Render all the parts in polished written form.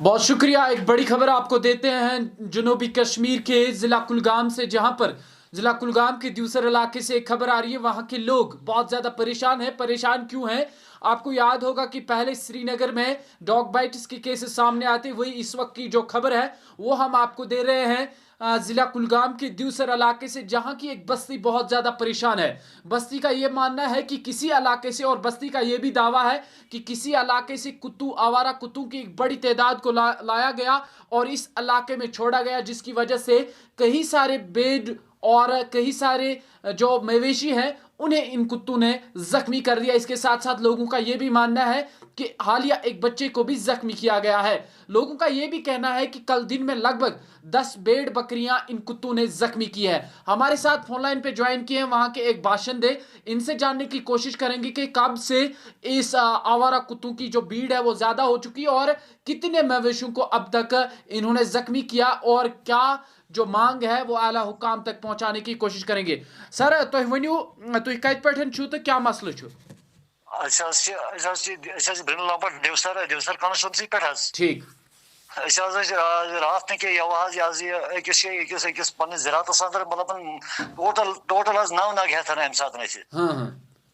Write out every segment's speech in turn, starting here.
बहुत शुक्रिया। एक बड़ी खबर आपको देते हैं जनूबी कश्मीर के ज़िला कुलगाम से, जहां पर ज़िला कुलगाम के दूसरे इलाके से एक खबर आ रही है। वहां के लोग बहुत ज़्यादा परेशान हैं। परेशान क्यों हैं? आपको याद होगा कि पहले श्रीनगर में डॉग बाइट्स के केसेस सामने आते, वही इस वक्त की जो खबर है वो हम आपको दे रहे हैं ज़िला कुलगाम के दूसरे इलाके से, जहां की एक बस्ती बहुत ज़्यादा परेशान है। बस्ती का ये मानना है कि किसी इलाके से, और बस्ती का ये भी दावा है कि किसी इलाके से कुत्तू, आवारा कुत्तों की एक बड़ी तादाद को लाया गया और इस इलाके में छोड़ा गया, जिसकी वजह से कई सारे बेड और कई सारे जो मवेशी हैं उन्हें इन कुत्तों ने जख्मी कर दिया। इसके साथ साथ लोगों का यह भी मानना है कि हालिया एक बच्चे को भी जख्मी किया गया है। लोगों का यह भी कहना है कि कल दिन में लगभग 10 भेड़ बकरियां इन कुत्तों ने जख्मी की है। हमारे साथ फोन लाइन पे ज्वाइन किए हैं वहां के एक बाशिंदे। इनसे जानने की कोशिश करेंगे कि कब से इस आवारा कुत्तों की जो भीड़ है वो ज्यादा हो चुकी है और कितने मवेशियों को अब तक इन्होंने जख्मी किया, और क्या जो मांग है वो आला हुकाम तक पहुंचाने की कोशिश करेंगे। सर तुम वनियो, तुम कत पे तो क्या मसला छु? ब्रिन लंबर दिवसर कॉन्स्टिट्यूंसी पे ठीक रात के अकिस पन्ने ज़राअतस अंदर मतलब टोटल 9 नग हेतन अम सात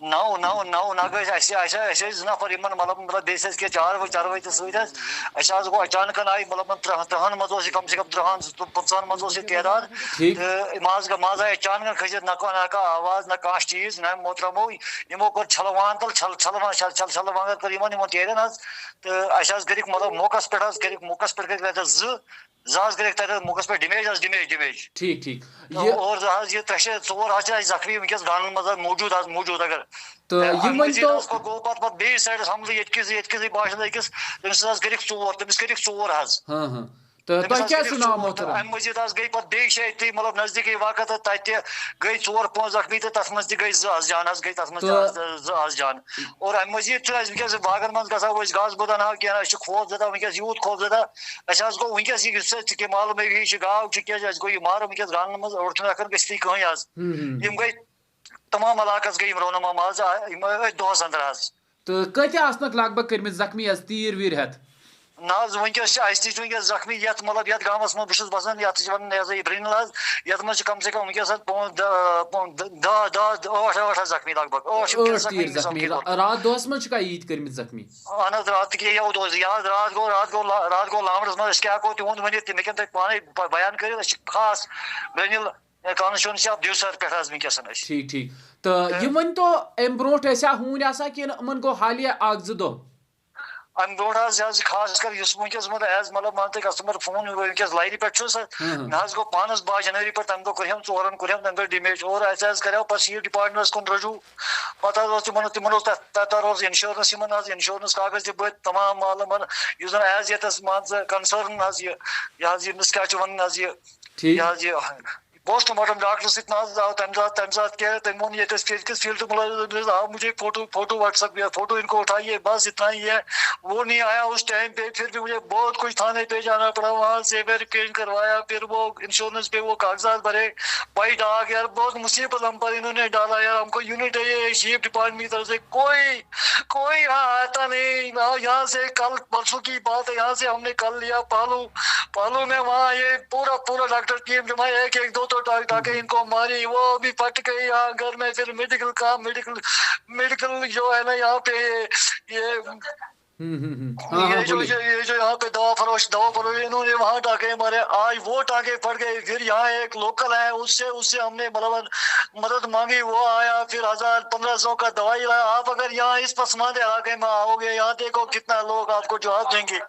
नौ नग नफर मतलब बेस के चारवे तो सत गो अचानक आई मतलब 30 मज कम से कम 30-50 मज तादाद मज आए अचानक खसित ना आवाज ना कह चीज ना मोहतरमो यमो कर छलवान तल छलवान कर तेरन तो गरिक मतलब मौकस पे कर मौकस पे डिमेज ठीक ठीक और ये 3-4 जख्मी वनकस गान मज मौजूद अगर तो गो पे बे साइड हमले ये बाशन अकिस तमिस गरिक 4 हाँ तो क्या सुनाओ मोहतरम? अम मजीद गई पे बे शायद मतलब नजदीकी वाक़ तो तत गई 4-5 जख्मी तो तथ मज गई जान गई तथ मज जान और अम मजीद वनकस बागन मज गसा घास बुदान क्या खौफ ज़दा वनकस यूत खौफ ज़दा गो वनकस के मालूम है गाव गो ये मार वनकस गान मज और हकान गई कहीं गई तमाम इलाकस गई रोनमा मज दोहस अंदर तो कत लगभग कर्म जख्मी तीर वीर हेत ना वनकस वनकस जख्मी ये मतलब ये गाँवस मज बहुत बसान ये ब्रिन ये कम से कम वनकस 8 जख्मी लगभग 8 जख्मी रात दोहस मज ईद कर्म जख्मी अहन रात के रात गो लामरस मज क्या तुंद वन मे पाने बयान कर खास ब्रिनिल कॉन्स्टिट्यूंसी ऑफ दिवसर पे वनकस ठीक ठीक तो ये वन तो अम ब्रोट हून कि गो हालिया 1-2 दो अम ब्रोट खास कर मतलब एज मतलब मान कस्टमर फोन वनकस लाइन पे मे गो पानस 12 जनवरी पे तम दो कर्म 4 कर्म तम डिमेज और करो पे डिपार्टमेंट्स कुन रजू पे तिमन इंश्योरेंस कागज बत तमाम मालूम एज ये मान कंसर्न यह क्या वन पोस्टमार्टम डॉक्टर सो तम क्या तम वो फील्ड मुलाजिम आओ मुझे फोटो व्हाट्सएप फोटो इनको उठाइए, बस इतना ही है। वो नहीं आया उस टाइम पे, फिर भी मुझे बहुत कुछ थाने पे जाना पड़ा, वहाँ से वेरिफिकेशन करवाया, फिर वो इंश्योरेंस पे वो कागजात भरे, बाइट आ गया। यार बहुत मुसीबत हम पर इन्होंने डाला यार। हमको यूनिट है ये शेप डिपार्टमेंट की तरफ से कोई यहाँ आता नहीं। यहाँ से कल परसों की बात है, यहाँ से हमने कल लिया पालू में, वहाँ ये पूरा डॉक्टर टीम जमा एक दो तो टाके इनको मारी, वो भी फट गई यहाँ घर में। फिर मेडिकल जो है ना यहाँ पे ये जो यहाँ पे दवा फरोश इन्होंने वहाँ टाके मारे। आज वो टाके फट गए। फिर यहाँ एक लोकल है, उससे हमने मतलब मदद मांगी, वो आया, फिर 1000-1500 का दवाई लाया। आप अगर यहाँ इस पसमानदे इलाके में आओगे, यहाँ देखो कितना लोग आपको जवाब देंगे।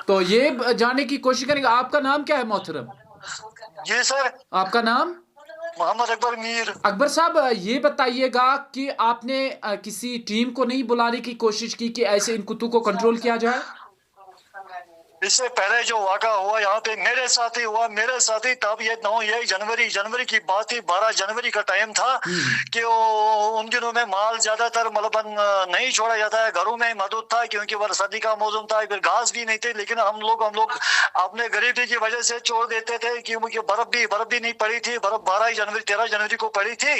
तो ये जानने की कोशिश करेंगे। आपका नाम क्या है मोहतरम? जी सर। आपका नाम? मोहम्मद अकबर मीर। अकबर साहब ये बताइएगा कि आपने किसी टीम को नहीं बुलाने की कोशिश की कि ऐसे इन कुत्तों को कंट्रोल किया जाए? इससे पहले जो वाक़ा हुआ यहाँ पे मेरे साथ ही हुआ, मेरे साथ ही, तब ये 9 जनवरी की बात थी, 12 जनवरी का टाइम था कि उन दिनों में माल ज्यादातर मतलब नहीं छोड़ा जाता है, घरों में ही मौजूद था क्योंकि बरसाती का मौसम था, फिर घास भी नहीं थे, लेकिन हम लोग अपने गरीबी की वजह से छोड़ देते थे क्योंकि बर्फ भी नहीं पड़ी थी, बर्फ 13 जनवरी को पड़ी थी।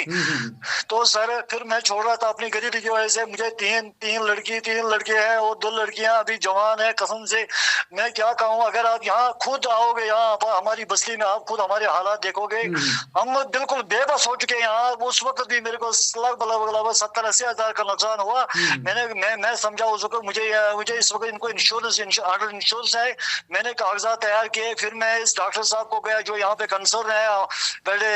तो सर फिर मैं छोड़ रहा था अपनी गरीबी की वजह से। मुझे तीन लड़के हैं और 2 लड़कियां अभी जवान है। कसम से मैं क्या कहूँ, अगर आप यहाँ खुद आओगे, यहाँ हमारी बस्ती में आप खुद हमारे हालात देखोगे, हम बिल्कुल बेबस हो चुके हैं यहाँ। उस वक्त भी मेरे को लगभग 70-80 हजार का नुकसान हुआ। मैं समझा उस वक्त मुझे इस वक्त इनको इंश्योरेंस है। मैंने कागजात तैयार किए, फिर मैं इस डॉक्टर साहब को गया जो यहाँ पे कंसर्न है, पहले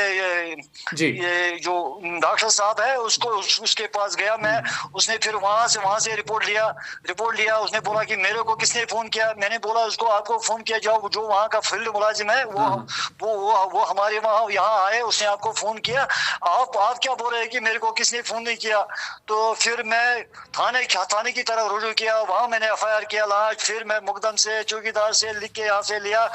ये जो डॉक्टर साहब है उसके पास गया मैं। उसने फिर वहां से रिपोर्ट लिया। उसने बोला कि मेरे को किसने फोन किया? मैंने बोला उसको आपको फोन किया जो वहाँ का फील्ड मुलाजिम है, वो हमारे वहाँ यहाँ आए, उसने आपको फोन किया। आप क्या बोल रहे हैं कि मेरे को किसने फोन नहीं किया? तो फिर मैं थाने की तरफ रुजू किया, वहाँ मैंने FIR किया लास्ट। फिर मैं मुकदम से चौकीदार से लिख के यहाँ से लिया,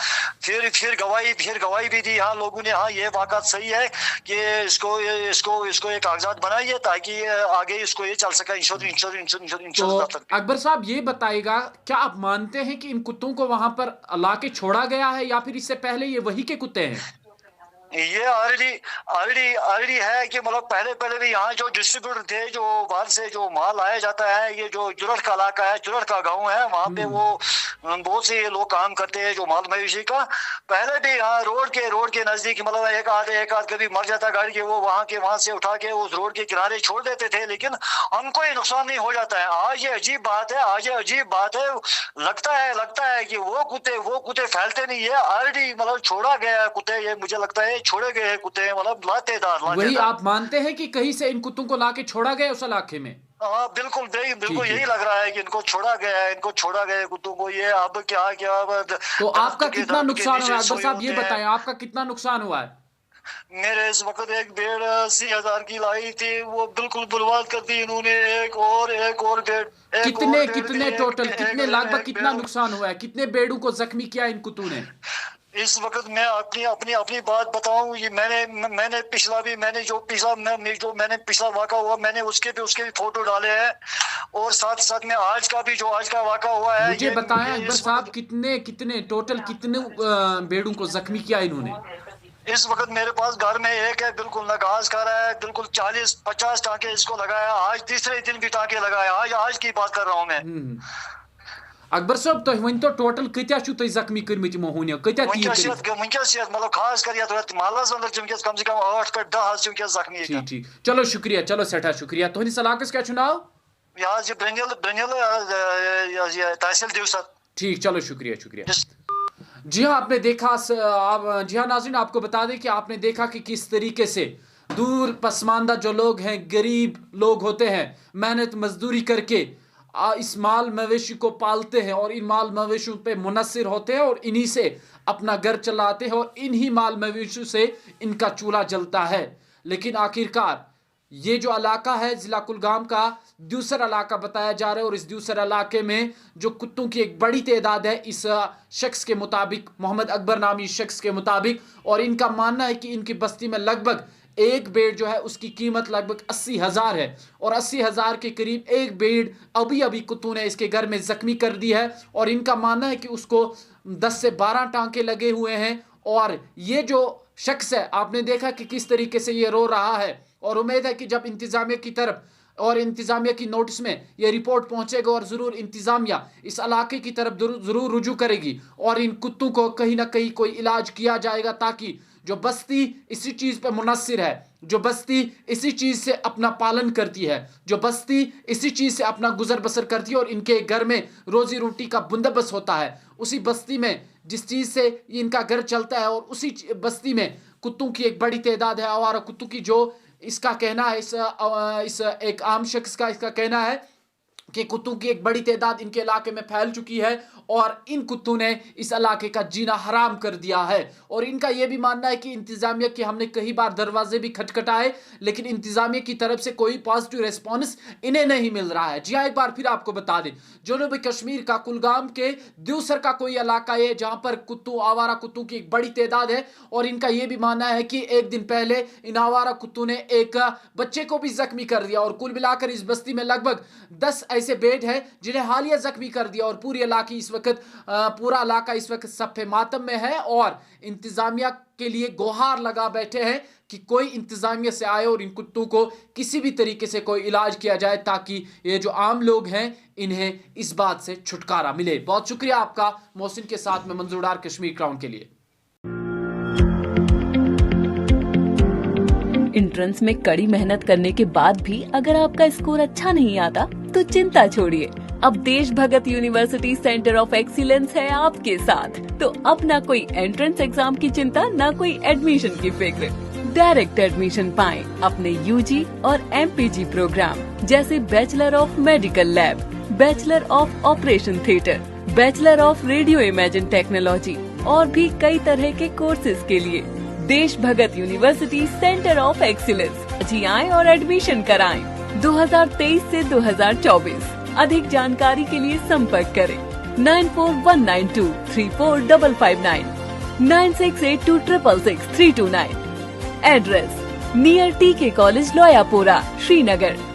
फिर गवाही भी दी। हाँ लोगों ने, हाँ ये वाकत सही है कि इसको एक कागजात बनाइए ताकि आगे इसको ये चल सके इंश्योरेंस। तो अकबर साहब ये बताइएगा, क्या आप मानते हैं कि इन कुत्तों को वहां पर ला के छोड़ा गया है या फिर इससे पहले ये वही के कुत्ते हैं? ये ऑलरेडी है कि मतलब पहले भी यहाँ जो डिस्ट्रीब्यूटर थे, जो बाहर से जो माल आया जाता है, ये जो जुरट का इलाका है, जुरट का गांव है, वहाँ पे वो बहुत से लोग काम करते हैं जो माल मवेशी का। पहले भी यहाँ रोड के नजदीक मतलब एक आध कभी मर जाता गाड़ी के, वो वहां से उठा के उस रोड के किनारे छोड़ देते थे, लेकिन हमको ये नुकसान नहीं हो जाता है। आज ये अजीब बात है। लगता है कि वो कुत्ते फैलते नहीं है, ऑलरेडी मतलब छोड़ा गया है कुत्ते। ये मुझे लगता है छोड़े गए कुत्ते, मतलब लातेदार। वही आप मानते हैं कि कहीं से इन कुत्तों को लाके छोड़ा गया उस इलाके में? हाँ बिल्कुल यही लग रहा है कि इनको छोड़ा गया कुत्तों को। ये अब क्या तो आपका कितना नुकसान हुआ अकबर साहब, ये बताएं आपका कितना नुकसान हुआ है? मेरे इस वक्त एक भेड़ 80,000 की लाई थी, वो बिल्कुल बर्बाद कर दी इन्होंने। एक और भेड़ कितने टोटल कितने लगभग कितना नुकसान हुआ है? कितने भेड़ों को जख्मी किया इन कुत्तों ने? इस वक्त मैं अपनी बात बताऊं, ये मैंने पिछला वाक़ा हुआ, मैंने उसके भी फोटो डाले हैं, और साथ में आज का वाक़ा हुआ है। मुझे बताएं अकबर साहब, कितने टोटल कितने भेड़ों को जख्मी किया इन्होंने? इस वक्त मेरे पास घर में एक है, बिल्कुल न घास खा रहा है, बिल्कुल 40-50 टाँके इसको लगाया। आज तीसरे दिन भी टाँके लगाया, आज की बात कर रहा हूँ मैं। अकबर साहब तो वन तो टोटल कत्या तुम जख्मी कर्मित मोहनिया कत्या मतलब खास कर मालस अंदर कम से कम 8-10 जख्मी। ठीक चलो शुक्रिया, चलो सठा शुक्रिया। तुहस इलाकस क्या नाव? तहसील दिवसर। ठीक, चलो शुक्रिया। जी हाँ, आपने देखा, जी हाँ नाज़रीन, आपको बता दें कि आपने देखा कि किस तरीके से दूर पसमानदा जो लोग हैं, गरीब लोग होते हैं, मेहनत मजदूरी करके इस माल मवेशी को पालते हैं और इन माल मवेशियों पे मुनस्सिर होते हैं और इन्हीं से अपना घर चलाते हैं और इन्हीं माल मवेशियों से इनका चूल्हा जलता है। लेकिन आखिरकार ये जो इलाका है ज़िला कुलगाम का दूसरा इलाका बताया जा रहा है, और इस दूसरे इलाके में जो कुत्तों की एक बड़ी तादाद है इस शख्स के मुताबिक, मोहम्मद अकबर नामी शख्स के मुताबिक, और इनका मानना है कि इनकी बस्ती में लगभग एक भेड़ जो है उसकी कीमत लगभग 80,000 है, और 80,000 के करीब एक भेड़ अभी कुत्तों ने इसके घर में जख्मी कर दी है, और इनका मानना है कि उसको 10 से 12 टांके लगे हुए हैं। और ये जो शख्स है, आपने देखा कि किस तरीके से ये रो रहा है, और उम्मीद है कि जब इंतजामिया की तरफ और इंतजामिया की नोटिस में ये रिपोर्ट पहुंचेगा और ज़रूर इंतजामिया इस इलाके की तरफ ज़रूर रुजू करेगी और इन कुत्तों को कहीं ना कहीं कोई इलाज किया जाएगा, ताकि जो बस्ती इसी चीज़ पे मुनस्सिर है, जो बस्ती इसी चीज़ से अपना पालन करती है, जो बस्ती इसी चीज़ से अपना गुजर बसर करती है और इनके घर में रोज़ी रोटी का बंदोबस्त होता है, उसी बस्ती में जिस चीज़ से इनका घर चलता है, और उसी बस्ती में कुत्तों की एक बड़ी तादाद है, आवारा कुत्तों की। जो इसका कहना है, इस एक आम शख्स का इसका कहना है کہ कुत्तों की एक बड़ी तादाद इनके इलाके में फैल चुकी है और इन कुत्तों ने इस इलाके का जीना हराम कर दिया है। और इनका यह भी मानना है कि इंतजामिया के हमने कई बार दरवाजे भी खटखटाए लेकिन इंतजामिया की तरफ से कोई पॉजिटिव रिस्पॉन्स इन्हें नहीं मिल रहा है। जी हाँ, एक बार फिर आपको बता दें, जनूबी कश्मीर का कुलगाम के द्यूसर का कोई इलाका है जहां पर आवारा कुत्तों की एक बड़ी तादाद है और इनका यह भी मानना है कि एक दिन पहले इन आवारा कुत्तों ने एक बच्चे को भी जख्मी कर दिया और कुल मिलाकर इस बस्ती में लगभग 10 ऐसे बेड है जिन्हें हालिया जख्मी कर दिया और पूरा इलाका इस वक्त सफ़े मातम में है और इंतजामिया के लिए गुहार लगा बैठे हैं कि कोई इंतजामिया से आए और इन कुत्तों को किसी भी तरीके से कोई इलाज किया जाए ताकि ये जो आम लोग हैं इन्हें इस बात से छुटकारा मिले। बहुत शुक्रिया आपका मोहसिन के साथ में मंजूर डार कश्मीर क्राउन के लिए। एंट्रेंस में कड़ी मेहनत करने के बाद भी अगर आपका स्कोर अच्छा नहीं आता तो चिंता छोड़िए, अब देश भगत यूनिवर्सिटी सेंटर ऑफ एक्सीलेंस है आपके साथ। तो अब ना कोई एंट्रेंस एग्जाम की चिंता, ना कोई एडमिशन की फिक्र। डायरेक्ट एडमिशन पाएं अपने यूजी और एमपीजी प्रोग्राम जैसे bachelor of medical lab, bachelor of operation theatre, bachelor of radio imagine technology और भी कई तरह के कोर्सेज के लिए देश भगत यूनिवर्सिटी सेंटर ऑफ एक्सीलेंस जी आएं और एडमिशन कराएं 2023 से 2024। अधिक जानकारी के लिए संपर्क करें 9419234559, 9682666329। एड्रेस नियर टीके कॉलेज लोयापोरा, श्रीनगर।